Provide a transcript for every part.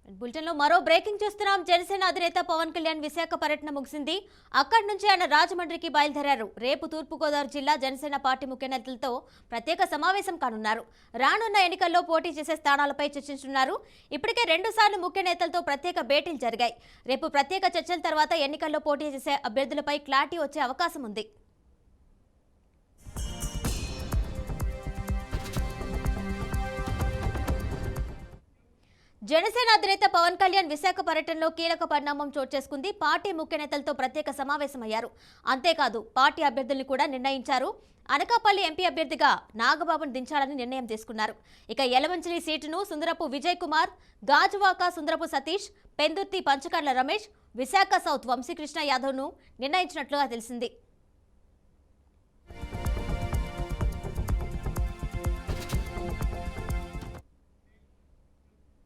Bulletin లో మరో breaking చూస్తున్నాం. జనసేన అధినేత పవన్ కళ్యాణ్ విశాఖ పర్యటన ముగిసింది. అక్కడి నుంచి ఆయన రాజమండ్రికి బయలుదేరారు. రేపు తూర్పుగోదావరి జిల్లా జనసేన పార్టీ ముఖ్య నేతలతో ప్రత్యేక సమావేశం కానున్నారు. రానున్న ఎన్నికల్లో పోటీ చేసే స్థానాలపై చర్చించనున్నారు. ఇప్పటికే 2 సార్లు ముఖ్య నేతలతో ప్రత్యేక భేటీలు జరిగాయి. రేపు ప్రత్యేక చర్చల తర్వాత ఎన్నికల్లో పోటీ చేసే అభ్యర్థులపై క్లారిటీ వచ్చే అవకాశం ఉంది. జనసేన అధినేత పవన్ కళ్యాణ్ విశాఖ పర్యటనలో కీలక పరిణామం చోటు చేసుకుంది. పార్టీ ముఖ్య నేతలతో ప్రత్యేక సమావేశమయ్యారు. అంతేకాదు పార్టీ అభ్యర్థుల్ని కూడా నిర్ణయించారు. అనకాపల్లి ఎంపీ అభ్యర్థిగా నాగబాబును దించాలని నిర్ణయం తీసుకున్నారు. ఇక యలమంచిలి సీటును సుందరపు విజయ్ కుమార్, గాజువాక సుందరపు సతీష్, పెందుర్తి పంచకర్ల రమేష్, విశాఖ సౌత్ వంశీకృష్ణ యాదవ్ను నిర్ణయించినట్లుగా తెలిసింది.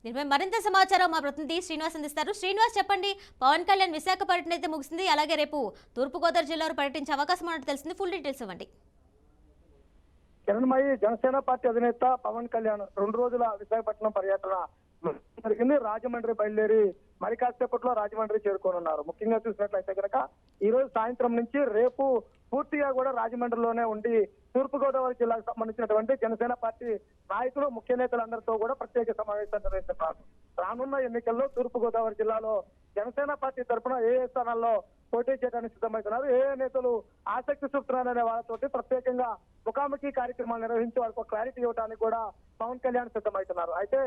దీనిపై మరింత సమాచారం మా ప్రతినిధి శ్రీనివాస్ అందిస్తారు. శ్రీనివాస్, చెప్పండి. పవన్ కళ్యాణ్ విశాఖ పర్యటన అయితే ముగిసింది. అలాగే రేపు తూర్పుగోదావరి జిల్లాలో పర్యటించే అవకాశం ఉన్నట్టు తెలిసింది. ఫుల్ డీటెయిల్స్ ఇవ్వండి. కిరణ్మయి, జనసేన పార్టీ అధినేత పవన్ కళ్యాణ్ 2 రోజుల విశాఖపట్నం పర్యటన జరిగింది. రాజమండ్రి బయలుదేరి మరి కాసేపట్లో రాజమండ్రి చేరుకోనున్నారు. ముఖ్యంగా చూసినట్లయితే కనుక ఈ రోజు సాయంత్రం నుంచి రేపు పూర్తిగా కూడా రాజమండ్రిలోనే ఉండి తూర్పుగోదావరి జిల్లాకు సంబంధించినటువంటి జనసేన పార్టీ నాయకులు, ముఖ్య నేతలందరితో కూడా ప్రత్యేక సమావేశం నిర్వహిస్తున్నారు. రానున్న ఎన్నికల్లో తూర్పుగోదావరి జిల్లాలో జనసేన పార్టీ తరఫున ఏ స్థానాల్లో పోటీ చేయడానికి సిద్ధమవుతున్నారు, ఏ నేతలు ఆసక్తి చూపుతున్నారనే వాళ్ళతోటి ప్రత్యేకంగా ముఖాముఖి కార్యక్రమాలు నిర్వహించి వాళ్ళకు క్లారిటీ ఇవ్వడానికి కూడా పవన్ కళ్యాణ్ సిద్ధమవుతున్నారు. అయితే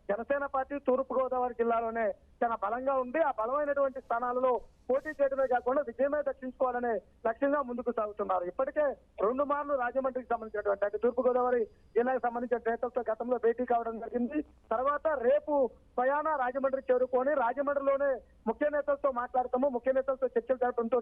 జనసేన పార్టీ తూర్పుగోదావరి జిల్లాలోనే చాలా బలంగా ఉంది. ఆ బలమైనటువంటి స్థానాలలో పోటీ చేయడమే కాకుండా విజయమే దక్కించుకోవాలనే లక్ష్యంగా ముందుకు సాగుతున్నారు. ఇప్పటికే 2 మార్లు రాజమండ్రికి సంబంధించినటువంటి అంటే తూర్పుగోదావరి జిల్లాకు సంబంధించిన నేతలతో గతంలో భేటీ కావడం జరిగింది. తర్వాత రేపు స్వయాన రాజమండ్రి చేరుకొని రాజమండ్రిలోనే ముఖ్య నేతలతో మాట్లాడతాము, ముఖ్య నేతలతో చర్చలు జరపడంతో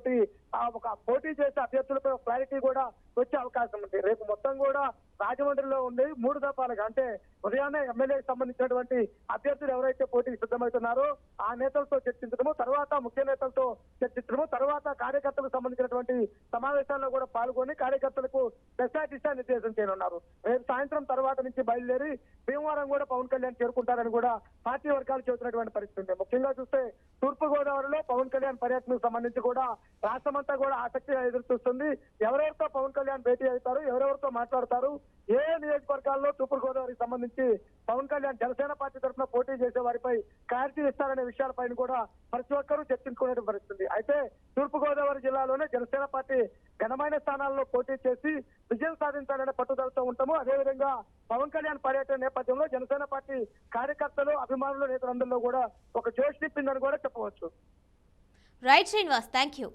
ఒక పోటీ చేసే అభ్యర్థులపై క్లారిటీ కూడా వచ్చే అవకాశం ఉంది. రేపు మొత్తం కూడా రాజమండ్రిలో ఉండి 3 దఫాలుగా అంటే ఉదయాన్నే ఎమ్మెల్యేకి సంబంధించినటువంటి అభ్యర్థులు ఎవరైతే పోటీకి సిద్ధమవుతున్నారో ఆ నేతలతో చర్చించడము, తర్వాత ముఖ్య నేతలతో చర్చించడము, తర్వాత కార్యకర్తలకు సంబంధించినటువంటి సమావేశాల్లో కూడా పాల్గొని కార్యకర్తలకు దిశా నిర్దేశం చేయనున్నారు. రేపు సాయంత్రం తర్వాత నుంచి బయలుదేరి భీమవరం కూడా పవన్ కళ్యాణ్ చేరుకుంటారని కూడా పార్టీ వర్గాలు చెబుతున్నటువంటి పరిస్థితి ఉంది. ముఖ్యంగా చూస్తే తూర్పుగోదావరిలో పవన్ కళ్యాణ్ పర్యటనకు సంబంధించి కూడా రాష్ట్రమంతా కూడా ఆసక్తిగా ఎదురు చూస్తుంది. ఎవరెవరితో పవన్ కళ్యాణ్ భేటీ అవుతారు, ఎవరెవరితో మాట్లాడతారు, ఏ నియోజకవర్గాల్లో తూర్పుగోదావరికి సంబంధించి పవన్ కళ్యాణ్ జనసేన పార్టీ తరఫున పోటీ చేసే వారిపై క్లారిటీ ఇస్తారనే విషయాలపైన కూడా ప్రతి ఒక్కరూ చర్చించుకునే పరిస్థితుంది. అయితే తూర్పుగోదావరి జిల్లాలోనే జనసేన పార్టీ ఘనమైన స్థానాల్లో పోటీ చేసి విజయం సాధించాలనే పట్టుదలతో ఉంటాము. అదేవిధంగా పవన్ కళ్యాణ్ పర్యటన నేపథ్యంలో జనసేన పార్టీ కార్యకర్తలు, అభిమానులు, నేతలందరిలో కూడా ఒక జోష్ నింపిందని కూడా చెప్పవచ్చు. Right Srinivas, thank you.